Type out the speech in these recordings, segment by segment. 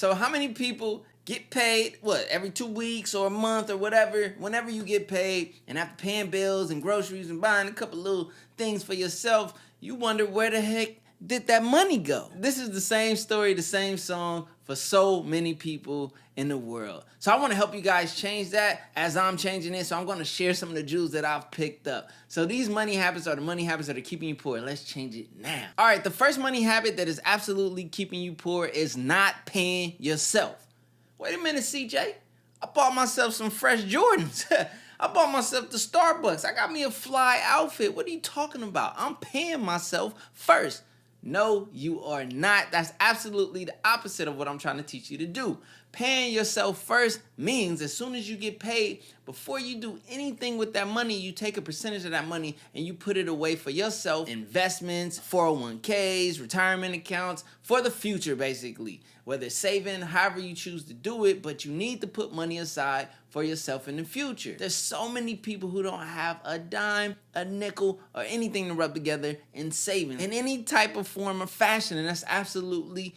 So how many people get paid, what, every 2 weeks or a month or whatever, whenever you get paid, and after paying bills and groceries and buying a couple little things for yourself, you wonder where the heck did that money go? This is the same story, the same song for so many people in the world. So I want to help you guys change that as I'm changing it. So I'm going to share some of the jewels that I've picked up. So these money habits are the money habits that are keeping you poor. Let's change it now. All right, the first money habit that is absolutely keeping you poor is not paying yourself. Wait a minute, CJ. I bought myself some fresh Jordans. I bought myself the Starbucks. I got me a fly outfit. What are you talking about? I'm paying myself first. No, you are not. That's absolutely the opposite of what I'm trying to teach you to do. Paying yourself first means as soon as you get paid, before you do anything with that money, you take a percentage of that money and you put it away for yourself, investments, 401ks, retirement accounts, for the future basically. Whether it's saving, however you choose to do it, but you need to put money aside for yourself in the future. There's so many people who don't have a dime, a nickel, or anything to rub together in saving in any type of form or fashion, and that's absolutely,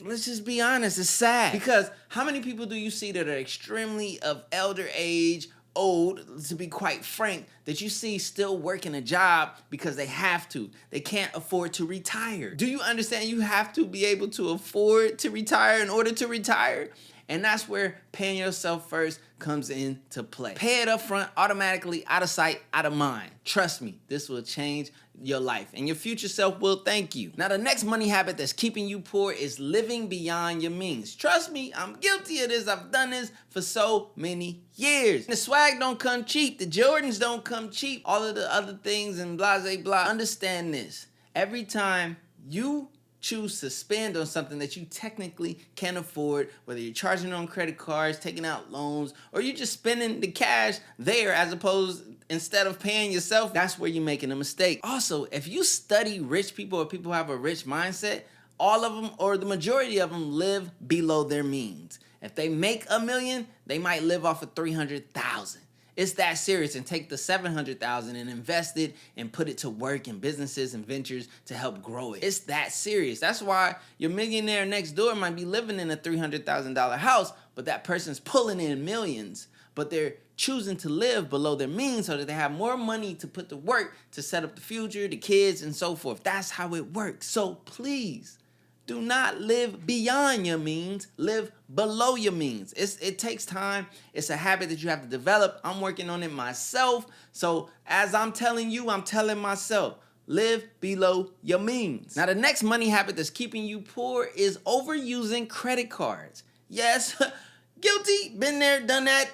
let's just be honest, it's sad. Because how many people do you see that are extremely of elder age, old, to be quite frank, that you see still working a job because they have to? They can't afford to retire. Do you understand you have to be able to afford to retire in order to retire? And that's where paying yourself first comes into play. Pay it up front, automatically, out of sight, out of mind. Trust me, this will change your life, and your future self will thank you. Now, the next money habit that's keeping you poor is living beyond your means. Trust me, I'm guilty of this. I've done this for so many years. The swag don't come cheap. The Jordans don't come cheap. All of the other things and blah, blah, blah. Understand this. Every time you choose to spend on something that you technically can afford, whether you're charging on credit cards, taking out loans, or you're just spending the cash there as opposed, instead of paying yourself, that's where you're making a mistake. Also, if you study rich people or people who have a rich mindset, all of them or the majority of them live below their means. If they make $1 million, they might live off of 300,000. It's that serious, and take the 700,000 and invest it and put it to work in businesses and ventures to help grow it. It's that serious. That's why your millionaire next door might be living in a $300,000 house, but that person's pulling in millions, but they're choosing to live below their means so that they have more money to put to work to set up the future, the kids, and so forth. That's how it works. So please, do not live beyond your means, live below your means. It takes time. It's a habit that you have to develop. I'm working on it myself. So as I'm telling you, I'm telling myself, live below your means. Now, the next money habit that's keeping you poor is overusing credit cards. Yes, guilty, been there, done that.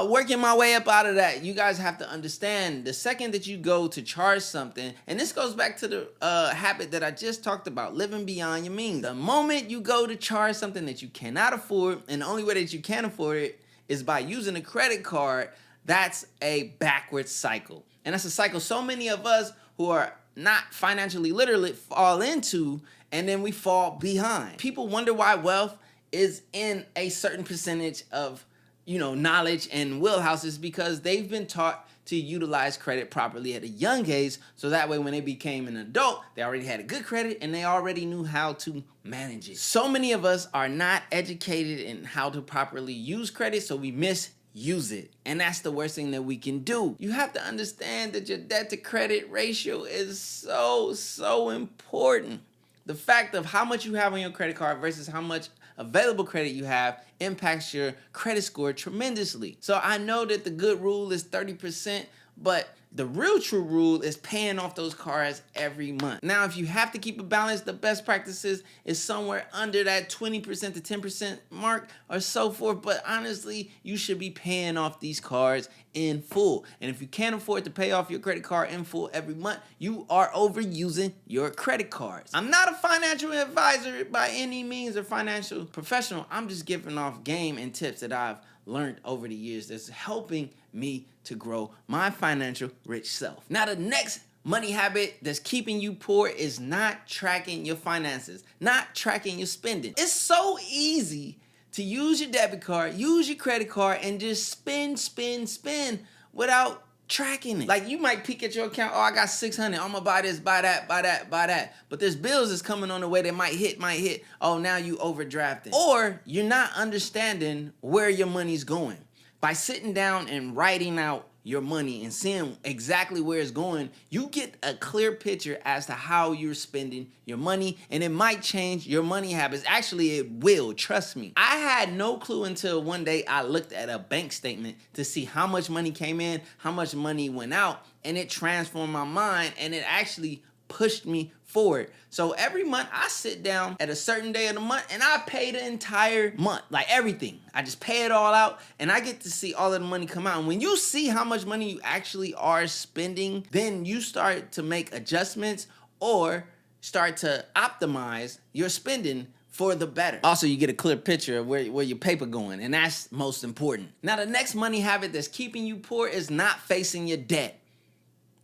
Working my way up out of that. You guys have to understand, the second that you go to charge something, and this goes back to the habit that I just talked about, living beyond your means. The moment you go to charge something that you cannot afford, and the only way that you can afford it is by using a credit card, that's a backwards cycle. And that's a cycle so many of us who are not financially literate fall into, and then we fall behind. People wonder why wealth is in a certain percentage of knowledge and wheelhouses, because they've been taught to utilize credit properly at a young age, so that way when they became an adult, they already had a good credit and they already knew how to manage it. So many of us are not educated in how to properly use credit, so we misuse it. And that's the worst thing that we can do. You have to understand that your debt to credit ratio is so important. The fact of how much you have on your credit card versus how much available credit you have impacts your credit score tremendously. So I know that the good rule is 30%, but the real true rule is paying off those cards every month. Now, if you have to keep a balance, the best practices is somewhere under that 20% to 10% mark or so forth. But honestly, you should be paying off these cards in full. And if you can't afford to pay off your credit card in full every month, you are overusing your credit cards. I'm not a financial advisor by any means or financial professional. I'm just giving off game and tips that I've learned over the years that's helping me to grow my financial rich self. Now, the next money habit that's keeping you poor is not tracking your finances, not tracking your spending. It's so easy to use your debit card, use your credit card, and just spend without tracking it. Like you might peek at your account, oh, I got 600. I'm gonna buy this, buy that, buy that, buy that. But there's bills that's coming on the way that might hit. Oh, now you overdrafting. Or you're not understanding where your money's going. By sitting down and writing out your money and seeing exactly where it's going, you get a clear picture as to how you're spending your money, and it might change your money habits. Actually, it will, trust me. I had no clue until one day I looked at a bank statement to see how much money came in, how much money went out, and it transformed my mind, and it actually pushed me forward. So every month I sit down at a certain day of the month and I pay the entire month, like everything. I just pay it all out and I get to see all of the money come out. And when you see how much money you actually are spending, then you start to make adjustments or start to optimize your spending for the better. Also, you get a clear picture of where your paper going, and that's most important. Now, the next money habit that's keeping you poor is not facing your debt.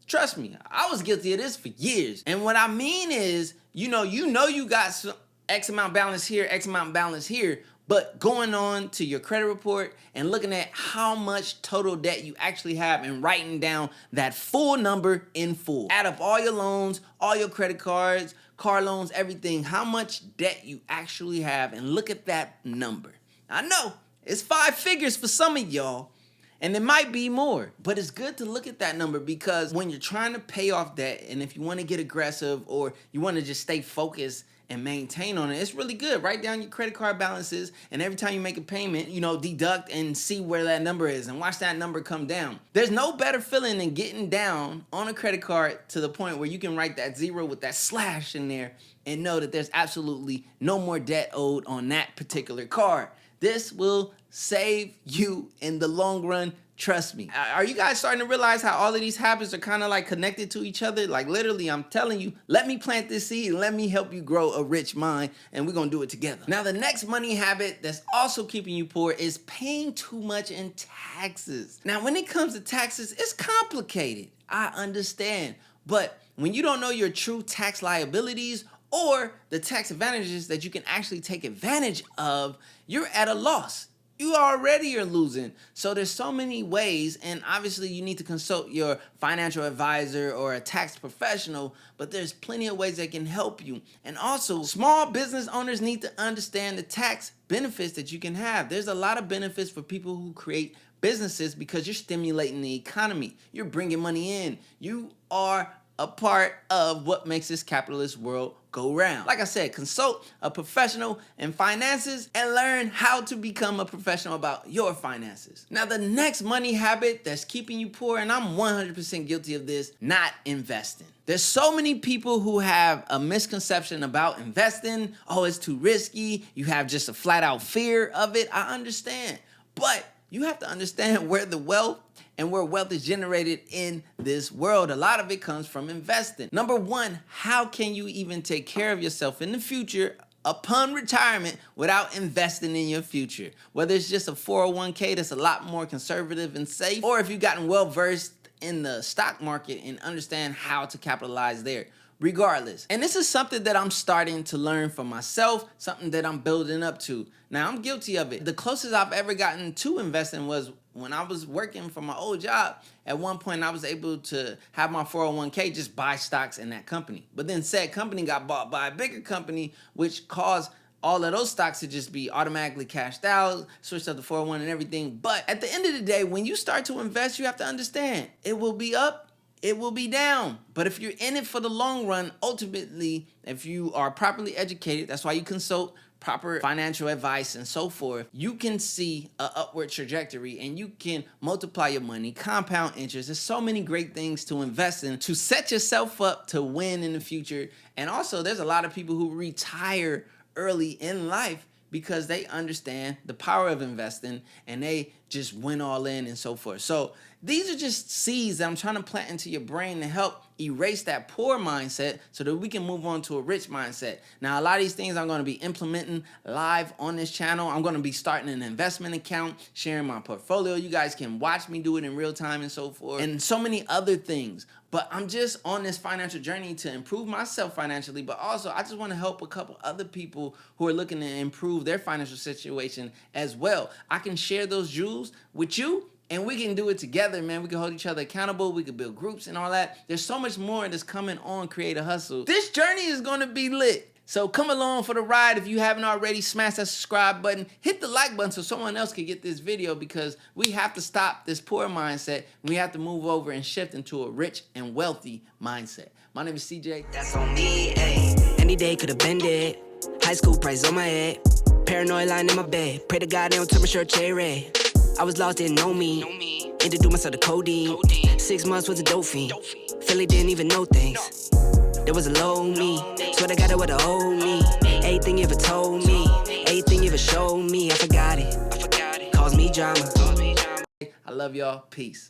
Trust me, I was guilty of this for years. And what I mean is, you got some X amount balance here, X amount balance here, but going on to your credit report and looking at how much total debt you actually have and writing down that full number in full. Add up all your loans, all your credit cards, car loans, everything, how much debt you actually have, and look at that number. I know, it's 5 figures for some of y'all, and it might be more, but it's good to look at that number because when you're trying to pay off debt, and if you want to get aggressive or you want to just stay focused and maintain on it, it's really good. Write down your credit card balances, and every time you make a payment, deduct and see where that number is and watch that number come down. There's no better feeling than getting down on a credit card to the point where you can write that 0 with that slash in there and know that there's absolutely no more debt owed on that particular card. This will save you in the long run. Trust me. Are you guys starting to realize how all of these habits are kind of like connected to each other? Like literally, I'm telling you, let me plant this seed and let me help you grow a rich mind, and we're going to do it together. Now, the next money habit that's also keeping you poor is paying too much in taxes. Now, when it comes to taxes, it's complicated. I understand. But when you don't know your true tax liabilities or the tax advantages that you can actually take advantage of, you're at a loss. You already are losing. So there's so many ways, and obviously you need to consult your financial advisor or a tax professional, but there's plenty of ways that can help you. And also, small business owners need to understand the tax benefits that you can have. There's a lot of benefits for people who create businesses because you're stimulating the economy. You're bringing money in. You are a part of what makes this capitalist world go round. Like I said, consult a professional in finances and learn how to become a professional about your finances. Now, the next money habit that's keeping you poor, and I'm 100% guilty of this, not investing. There's so many people who have a misconception about investing. Oh, it's too risky. You have just a flat out fear of it. I understand. But you have to understand where the wealth and where wealth is generated in this world. A lot of it comes from investing. Number one, how can you even take care of yourself in the future upon retirement without investing in your future? Whether it's just a 401k that's a lot more conservative and safe, or if you've gotten well versed in the stock market and understand how to capitalize there. Regardless. And this is something that I'm starting to learn for myself, something that I'm building up to. Now, I'm guilty of it. The closest I've ever gotten to investing was when I was working for my old job. At one point, I was able to have my 401k just buy stocks in that company. But then said company got bought by a bigger company, which caused all of those stocks to just be automatically cashed out, switched up to 401 and everything. But at the end of the day, when you start to invest, you have to understand it will be up, it will be down. But if you're in it for the long run, ultimately, if you are properly educated, that's why you consult proper financial advice and so forth, you can see an upward trajectory and you can multiply your money, compound interest. There's so many great things to invest in to set yourself up to win in the future. And also, there's a lot of people who retire early in life because they understand the power of investing and they just went all in and so forth. So these are just seeds that I'm trying to plant into your brain to help erase that poor mindset so that we can move on to a rich mindset. Now, a lot of these things I'm going to be implementing live on this channel. I'm going to be starting an investment account, sharing my portfolio. You guys can watch me do it in real time and so forth, and so many other things. But I'm just on this financial journey to improve myself financially, but also I just want to help a couple other people who are looking to improve their financial situation as well. I can share those jewels with you And we can do it together, man. We can hold each other accountable. We can build groups and all that. There's so much more that's coming on Create a Hustle. This journey is going to be lit. So come along for the ride. If you haven't already, smash that subscribe button. Hit the like button so someone else can get this video, because we have to stop this poor mindset. We have to move over and shift into a rich and wealthy mindset. My name is CJ. That's on me, ayy. Any day could have been dead. High school price on my head. Paranoid lying in my bed. Pray to God they don't turn my shirt red. I was lost, didn't know me. Introduced myself to codeine. 6 months was a dope fiend. Philly didn't even know things. There was a low me. Swear to God it would have owed me. Everything you ever told me. Everything you ever showed me. I forgot it. Caused me drama. I love y'all. Peace.